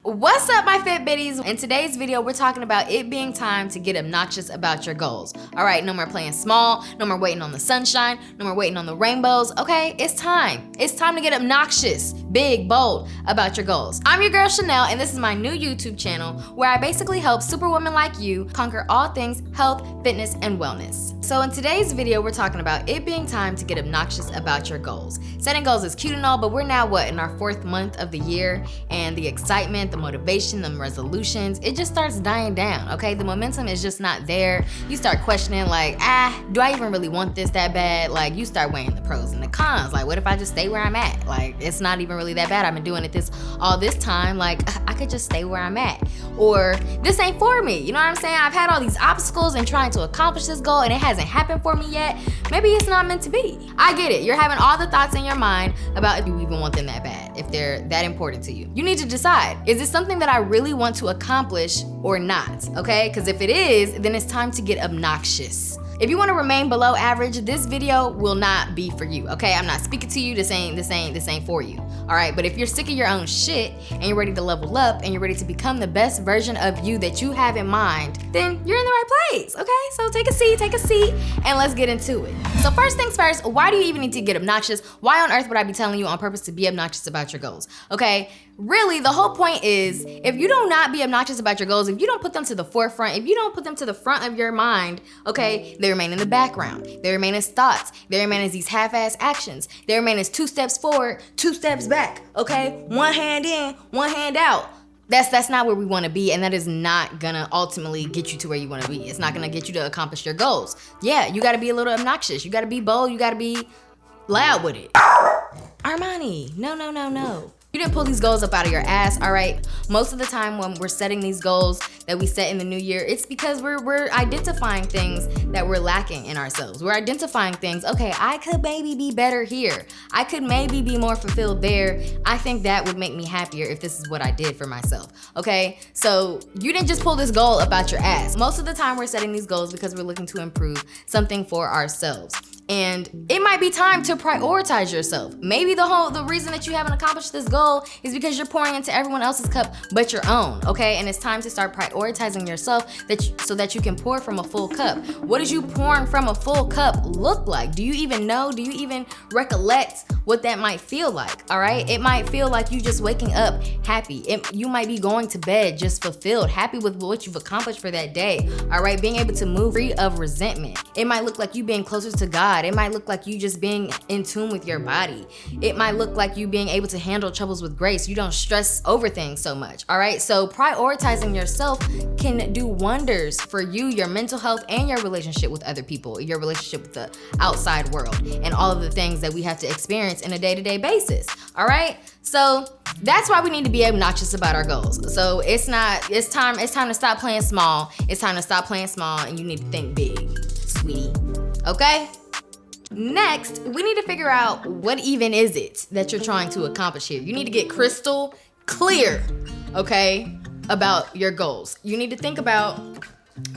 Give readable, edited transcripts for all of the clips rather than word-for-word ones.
What's up, my fit biddies? In today's video, we're talking about it being time to get obnoxious about your goals. All right, no more playing small, no more waiting on the sunshine, no more waiting on the rainbows, okay? It's time. It's time to get obnoxious, big, bold about your goals. I'm your girl, Chanel, and this is my new YouTube channel where I basically help superwomen like you conquer all things health, fitness, and wellness. So in today's video, we're talking about it being time to get obnoxious about your goals. Setting goals is cute and all, but we're now in our 4th month of the year, and the excitement, the motivation, the resolutions, it just starts dying down, okay? The momentum is just not there. You start questioning like, do I even really want this that bad? Like, you start weighing the pros and the cons. Like, what if I just stay where I'm at? Like, it's not even really that bad. I've been doing it all this time. Like, I could just stay where I'm at. Or, this ain't for me. You know what I'm saying? I've had all these obstacles and trying to accomplish this goal and it hasn't happened for me yet. Maybe it's not meant to be. I get it. You're having all the thoughts in your mind about if you even want them that bad, if they're that important to you. You need to decide, is this something that I really want to accomplish or not, okay? Because if it is, then it's time to get obnoxious. If you want to remain below average, this video will not be for you, okay? I'm not speaking to you. This ain't for you, all right? But if you're sick of your own shit and you're ready to level up and you're ready to become the best version of you that you have in mind, then you're in the right place, okay? So take a seat, and let's get into it. So first things first, why do you even need to get obnoxious? Why on earth would I be telling you on purpose to be obnoxious about your goals, okay? Really, the whole point is, if you do not be obnoxious about your goals, if you don't put them to the forefront, if you don't put them to the front of your mind, okay, they remain in the background. They remain as thoughts. They remain as these half-ass actions. They remain as 2 steps forward, 2 steps back, okay? 1 hand in, 1 hand out. That's not where we want to be, and that is not gonna ultimately get you to where you want to be. It's not gonna get you to accomplish your goals. Yeah, you gotta be a little obnoxious. You gotta be bold. You gotta be loud with it. Armani, no. You didn't pull these goals up out of your ass, all right? Most of the time when we're setting these goals that we set in the new year, it's because we're identifying things that we're lacking in ourselves. We're identifying things, okay, I could maybe be better here. I could maybe be more fulfilled there. I think that would make me happier if this is what I did for myself, okay? So you didn't just pull this goal up out your ass. Most of the time we're setting these goals because we're looking to improve something for ourselves. And it might be time to prioritize yourself. Maybe the reason that you haven't accomplished this goal is because you're pouring into everyone else's cup but your own, okay? And it's time to start prioritizing yourself so that you can pour from a full cup. What does you pouring from a full cup look like? Do you even know? Do you even recollect what that might feel like, all right? It might feel like you just waking up happy. You might be going to bed just fulfilled, happy with what you've accomplished for that day, all right? Being able to move free of resentment. It might look like you being closer to God. It might look like you just being in tune with your body. It might look like you being able to handle troubles with grace. You don't stress over things so much, all right? So prioritizing yourself can do wonders for you, your mental health, and your relationship with other people, your relationship with the outside world, and all of the things that we have to experience in a day-to-day basis, all right? So that's why we need to be obnoxious about our goals. So it's time to stop playing small. It's time to stop playing small, and you need to think big, sweetie, okay? Next, we need to figure out what even is it that you're trying to accomplish here. You need to get crystal clear, okay, about your goals. You need to think about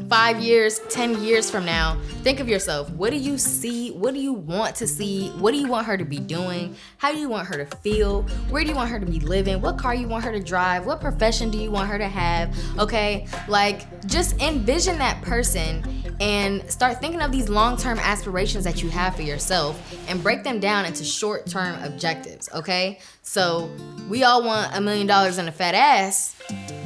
5 years, 10 years from now. Think of yourself. What do you see? What do you want to see? What do you want her to be doing? How do you want her to feel? Where do you want her to be living? What car you want her to drive? What profession do you want her to have? Okay, like, just envision that person and start thinking of these long-term aspirations that you have for yourself and break them down into short-term objectives, okay? So we all want $1 million and a fat ass,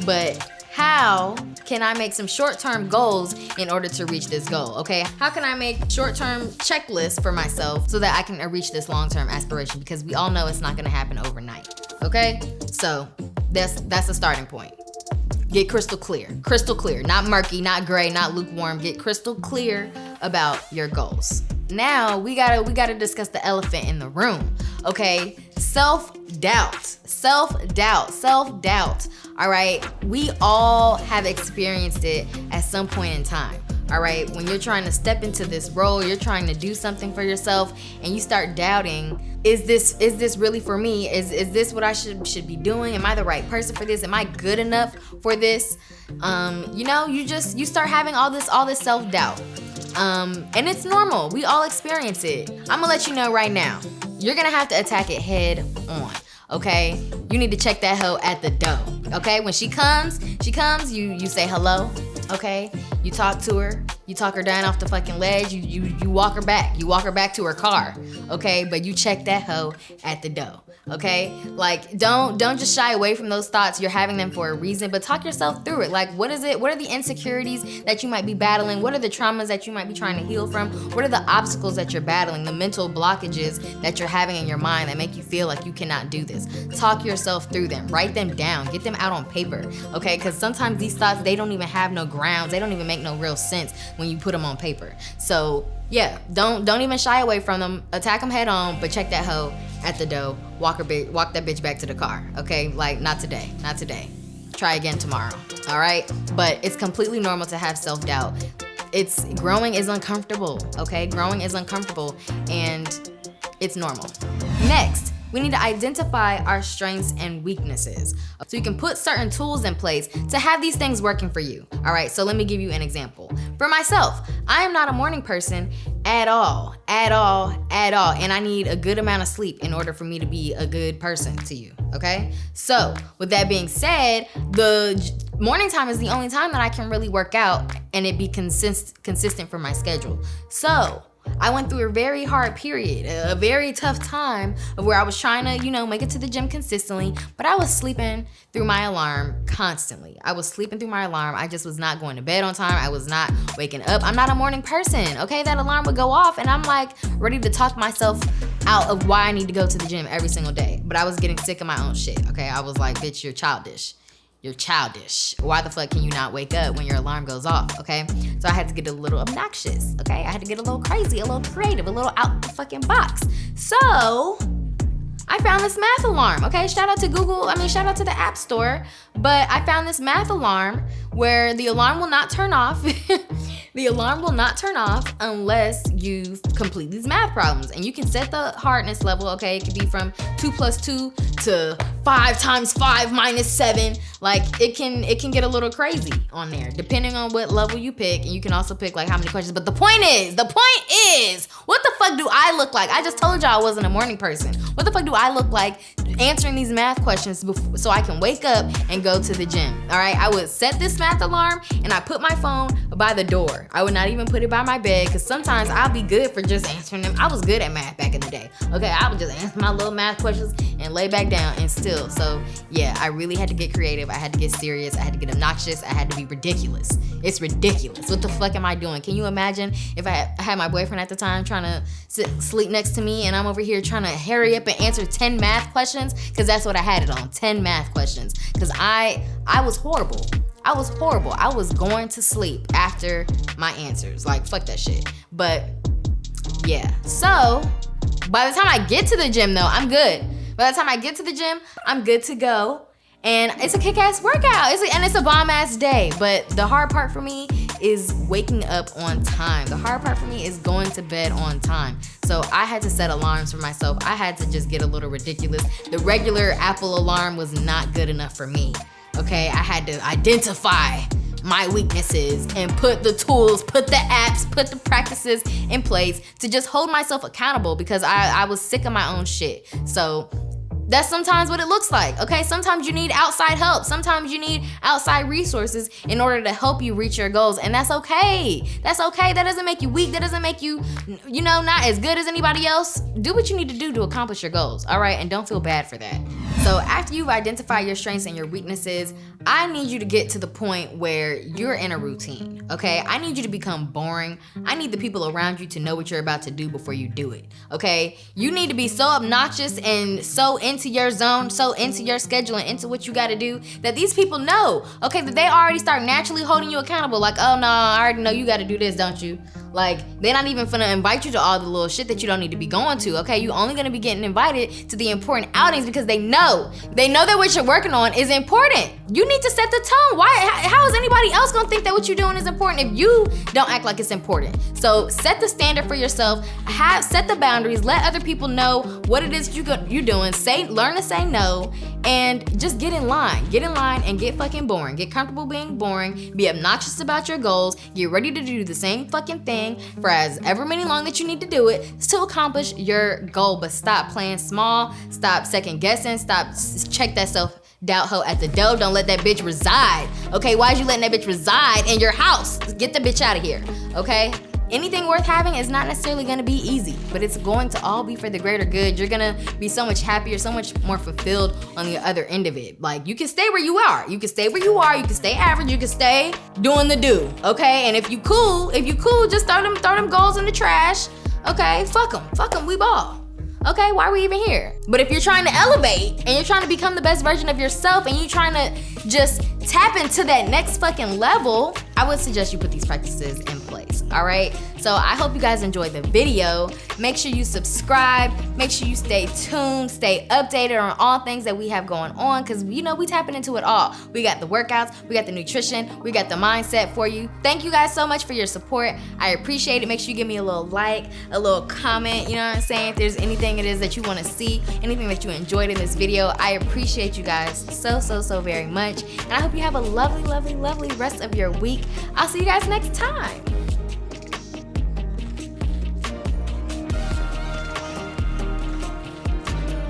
but how can I make some short-term goals in order to reach this goal, okay? How can I make short-term checklists for myself so that I can reach this long-term aspiration? Because we all know it's not gonna happen overnight, okay? So that's a starting point. Get crystal clear, not murky, not gray, not lukewarm. Get crystal clear about your goals. Now we gotta discuss the elephant in the room, okay? Self-doubt. All right, we all have experienced it at some point in time. All right, when you're trying to step into this role, you're trying to do something for yourself, and you start doubting, is this really for me? Is this what I should be doing? Am I the right person for this? Am I good enough for this? You know, you start having all this self-doubt. And it's normal. We all experience it. I'm gonna let you know right now. You're gonna have to attack it head on. okay? You need to check that hoe at the door, okay? When she comes, you say hello, okay? You talk to her, you talk her down off the fucking ledge, you walk her back. You walk her back to her car, okay? But you check that hoe at the door, okay? Like, don't just shy away from those thoughts. You're having them for a reason, but talk yourself through it. Like, what is it? What are the insecurities that you might be battling? What are the traumas that you might be trying to heal from? What are the obstacles that you're battling, the mental blockages that you're having in your mind that make you feel like you cannot do this? Talk yourself through them. Write them down. Get them out on paper, okay? Because sometimes these thoughts, they don't even have no grounds. They don't even make no real sense when you put them on paper. So yeah, don't even shy away from them. Attack them head on, but check that hoe at the door. Walk that bitch back to the car, okay? Like, not today. Try again tomorrow, all right? But it's completely normal to have self-doubt. Growing is uncomfortable, okay? Growing is uncomfortable, and it's normal. Next, we need to identify our strengths and weaknesses. So you can put certain tools in place to have these things working for you. All right, so let me give you an example. For myself, I am not a morning person at all. And I need a good amount of sleep in order for me to be a good person to you, okay? So with that being said, the morning time is the only time that I can really work out and it be consistent for my schedule. So I went through a very hard period, a very tough time of where I was trying to, make it to the gym consistently, but I was sleeping through my alarm constantly. I just was not going to bed on time. I was not waking up. I'm not a morning person, okay? That alarm would go off and I'm like ready to talk myself out of why I need to go to the gym every single day. But I was getting sick of my own shit, okay? I was like, bitch, you're childish. You're childish. Why the fuck can you not wake up when your alarm goes off, okay? So I had to get a little obnoxious, okay? I had to get a little crazy, a little creative, a little out the fucking box. So I found this math alarm, okay? Shout out to the App Store. But I found this math alarm where the alarm will not turn off. The alarm will not turn off unless you complete these math problems. And you can set the hardness level, okay? It could be from 2 + 2 to 5 × 5 - 7. Like, it can get a little crazy on there, depending on what level you pick. And you can also pick, like, how many questions. But the point is, what the fuck do I look like? I just told y'all I wasn't a morning person. What the fuck do I look like answering these math questions so I can wake up and go to the gym, all right? I would set this math alarm and I put my phone by the door. I would not even put it by my bed because sometimes I'll be good for just answering them. I was good at math back in the day, okay? I would just answer my little math questions and lay back down and still. So yeah, I really had to get creative. I had to get serious. I had to get obnoxious. I had to be ridiculous. It's ridiculous. What the fuck am I doing? Can you imagine if I had my boyfriend at the time trying to sleep next to me and I'm over here trying to hurry up and answer 10 math questions? Because that's what I had it on, 10 math questions. Because I was horrible. I was going to sleep after my answers. Like, fuck that shit. But yeah, so by the time I get to the gym though, I'm good. By the time I get to the gym, I'm good to go. And it's a kick-ass workout. It's a bomb-ass day. But the hard part for me is waking up on time. The hard part for me is going to bed on time. So I had to set alarms for myself. I had to just get a little ridiculous. The regular Apple alarm was not good enough for me. Okay, I had to identify my weaknesses and put the tools, put the apps, put the practices in place to just hold myself accountable because I was sick of my own shit. So that's sometimes what it looks like, okay? Sometimes you need outside help. Sometimes you need outside resources in order to help you reach your goals, and that's okay. That's okay. That doesn't make you weak. That doesn't make you, not as good as anybody else. Do what you need to do to accomplish your goals, all right? And don't feel bad for that. So after you've identified your strengths and your weaknesses, I need you to get to the point where you're in a routine, okay? I need you to become boring. I need the people around you to know what you're about to do before you do it, okay? You need to be so obnoxious and so into your zone, so into your schedule and into what you got to do that these people know, okay, that they already start naturally holding you accountable. Like, oh no, I already know you got to do this, don't you? Like, they're not even finna invite you to all the little shit that you don't need to be going to, okay? You only gonna be getting invited to the important outings because they know that what you're working on is important. You need to set the tone. How is anybody else gonna think that what you're doing is important if you don't act like it's important? So set the standard for yourself, set the boundaries, let other people know what it is you're doing, learn to say no, and just get in line. Get in line and get fucking boring. Get comfortable being boring. Be obnoxious about your goals. Get ready to do the same fucking thing for as ever many long that you need to do it to accomplish your goal. But stop playing small. Stop second guessing. Stop. Check that self-doubt hoe at the door. Don't let that bitch reside. Okay, why is you letting that bitch reside in your house? Get the bitch out of here. Okay? Anything worth having is not necessarily gonna be easy, but it's going to all be for the greater good. You're gonna be so much happier, so much more fulfilled on the other end of it. Like, you can stay where you are. You can stay where you are. You can stay average. You can stay doing the do, okay? And if you cool, just throw them goals in the trash, okay? Fuck them, we ball. Okay, why are we even here? But if you're trying to elevate and you're trying to become the best version of yourself and you're trying to just tap into that next fucking level, I would suggest you put these practices in place, all right? So I hope you guys enjoyed the video. Make sure you subscribe. Make sure you stay tuned, stay updated on all things that we have going on, because we tapping into it all. We got the workouts, we got the nutrition, we got the mindset for you. Thank you guys so much for your support. I appreciate it. Make sure you give me a little like, a little comment, you know what I'm saying? If there's anything it is that you want to see, anything that you enjoyed in this video, I appreciate you guys so very much. And I hope you have a lovely rest of your week. I'll see you guys next time.